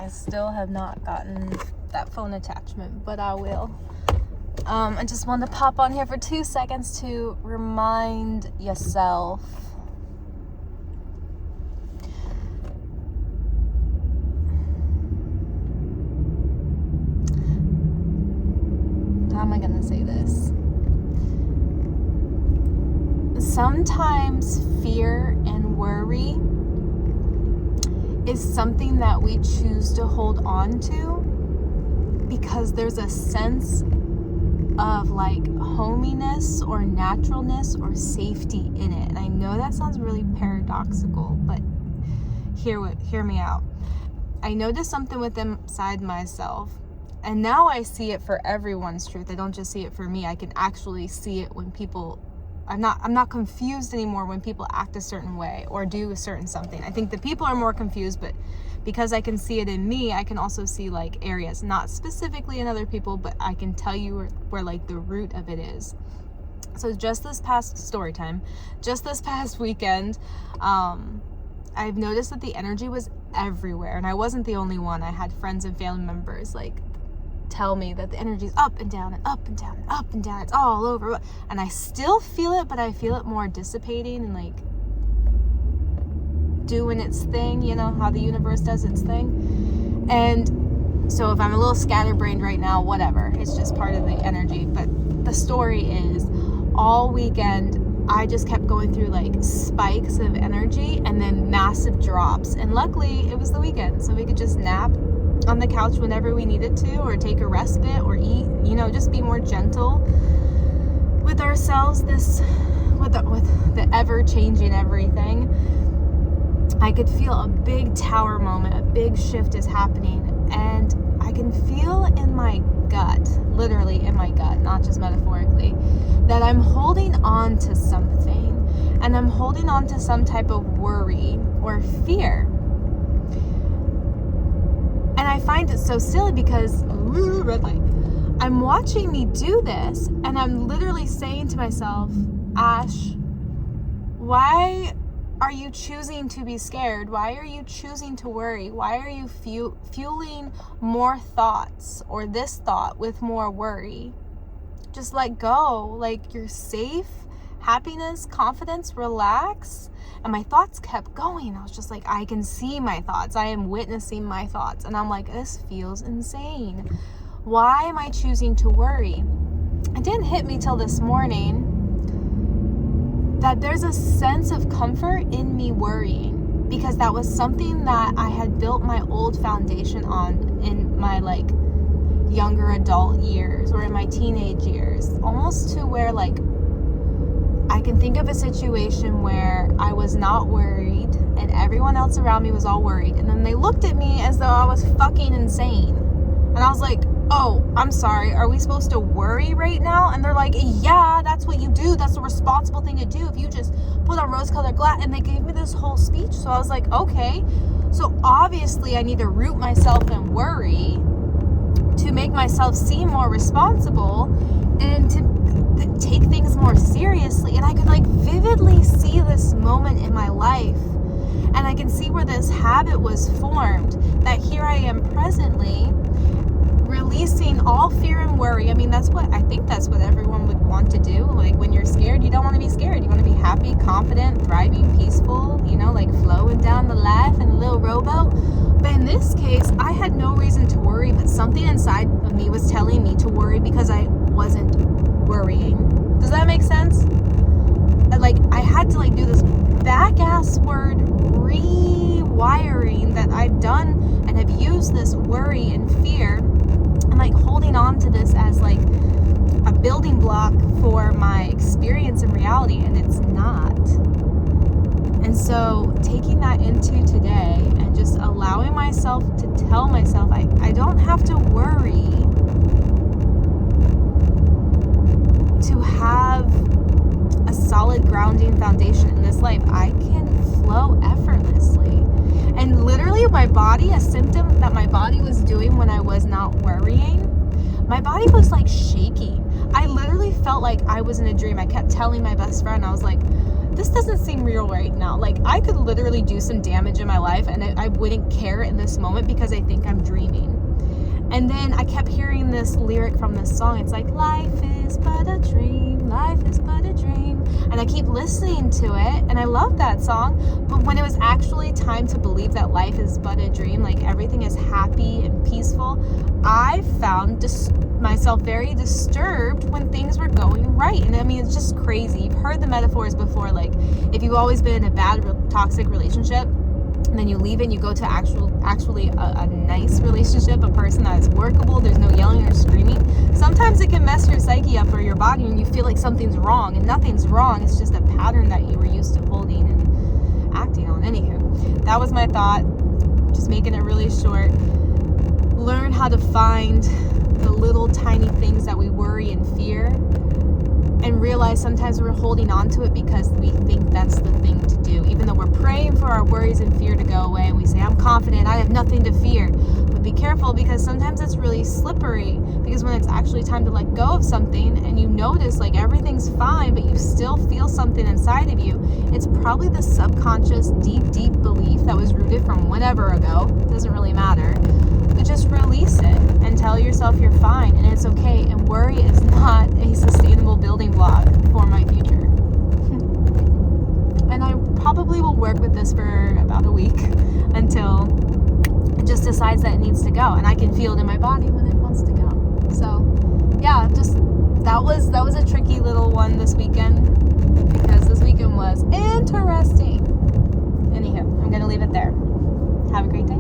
I still have not gotten that phone attachment, but I will. I just wanted to pop on here for 2 seconds to remind yourself how am I going to say this? Sometimes fear and worry is something that we choose to hold on to because there's a sense of like hominess or naturalness or safety in it. And I know that sounds really paradoxical, but hear me out. I noticed something within inside myself, and now I see it for everyone's truth. I don't just see it for me. I can actually see it when people, I'm not confused anymore when people act a certain way or do a certain something. I think the people are more confused, but because I can see it in me, I can also see like areas, not specifically in other people, but I can tell you where like the root of it is. So just this past weekend, I've noticed that the energy was everywhere, and I wasn't the only one. I had friends and family members like tell me that the energy is up and down and up and down and up and down. It's all over. And I still feel it, but I feel it more dissipating and like doing its thing, you know, how the universe does its thing. And so if I'm a little scatterbrained right now, whatever, it's just part of the energy. But the story is, all weekend I just kept going through like spikes of energy and then massive drops. And luckily it was the weekend, so we could just nap on the couch whenever we needed to, or take a respite, or eat, you know, just be more gentle with ourselves with the ever-changing everything. I could feel a big tower moment, a big shift is happening, and I can feel in my gut, literally in my gut, not just metaphorically, that I'm holding on to something, and I'm holding on to some type of worry or fear. And I find it so silly because, red light, I'm watching me do this, and I'm literally saying to myself, Ash, why are you choosing to be scared? Why are you choosing to worry? Why are you fueling more thoughts or this thought with more worry? Just let go. Like, you're safe. Happiness, confidence, relax. And my thoughts kept going. I was just like, I can see my thoughts. I am witnessing my thoughts. And I'm like, this feels insane. Why am I choosing to worry? It didn't hit me till this morning that there's a sense of comfort in me worrying, because that was something that I had built my old foundation on in my like younger adult years or in my teenage years, almost to where like I can think of a situation where I was not worried and everyone else around me was all worried, and then they looked at me as though I was fucking insane. And I was like, oh, I'm sorry, are we supposed to worry right now? And they're like, yeah, that's what you do. That's the responsible thing to do if you just put on rose-colored glasses. And they gave me this whole speech. So I was like, okay, so obviously I need to root myself in worry to make myself seem more responsible and to take things more seriously. And I could like vividly see this moment in my life, and I can see where this habit was formed, that here I am presently releasing all fear and worry. I mean, I think that's what everyone would want to do. Like, when you're scared, you don't want to be scared. You want to be happy, confident, thriving, peaceful, you know, like flowing down the life in a little rowboat. But in this case, I had no reason to worry, but something inside of me was telling me to worry because I wasn't worrying. Does that make sense? Like, I had to like do this back-ass word rewiring that I've done and have used this worry and fear and like holding on to this as like a building block for my experience in reality, and it's not. And so taking that into today and just allowing myself to tell myself I don't have to worry to have a solid grounding foundation in this life. I can flow effortlessly. And literally my body, a symptom that my body was doing when I was not worrying, my body was like shaking. I literally felt like I was in a dream. I kept telling my best friend, I was like, this doesn't seem real right now. Like, I could literally do some damage in my life and I wouldn't care in this moment because I think I'm dreaming. And then I kept hearing this lyric from this song. It's like, life is but a dream, life is but a dream. And I keep listening to it, and I love that song. But when it was actually time to believe that life is but a dream, like everything is happy and peaceful, I found myself very disturbed when things were going right. And I mean, it's just crazy. You've heard the metaphors before, like if you've always been in a bad, toxic relationship, and then you leave it and you go to actually a nice relationship, a person that is workable, there's no yelling or screaming. Sometimes it can mess your psyche up or your body, and you feel like something's wrong, and nothing's wrong. It's just a pattern that you were used to holding and acting on. Anywho, that was my thought. Just making it really short. Learn how to find the little tiny things that we worry and fear, and realize sometimes we're holding on to it because we think that's the thing to do, even though we're praying for our worries and fear to go away, and we say, I'm confident, I have nothing to fear. But be careful, because sometimes it's really slippery, because when it's actually time to let go of something and you notice like everything's fine, but you still feel something inside of you, it's probably the subconscious deep belief that was rooted from whenever ago. It doesn't really matter. But just release it and tell yourself you're fine and it's okay. And worry is not a sustainable building block for my future. And I probably will work with this for about a week until it just decides that it needs to go, and I can feel it in my body when it wants to go. So yeah, just that was a tricky little one this weekend, because this weekend was interesting. Anywho, I'm gonna leave it there. Have a great day.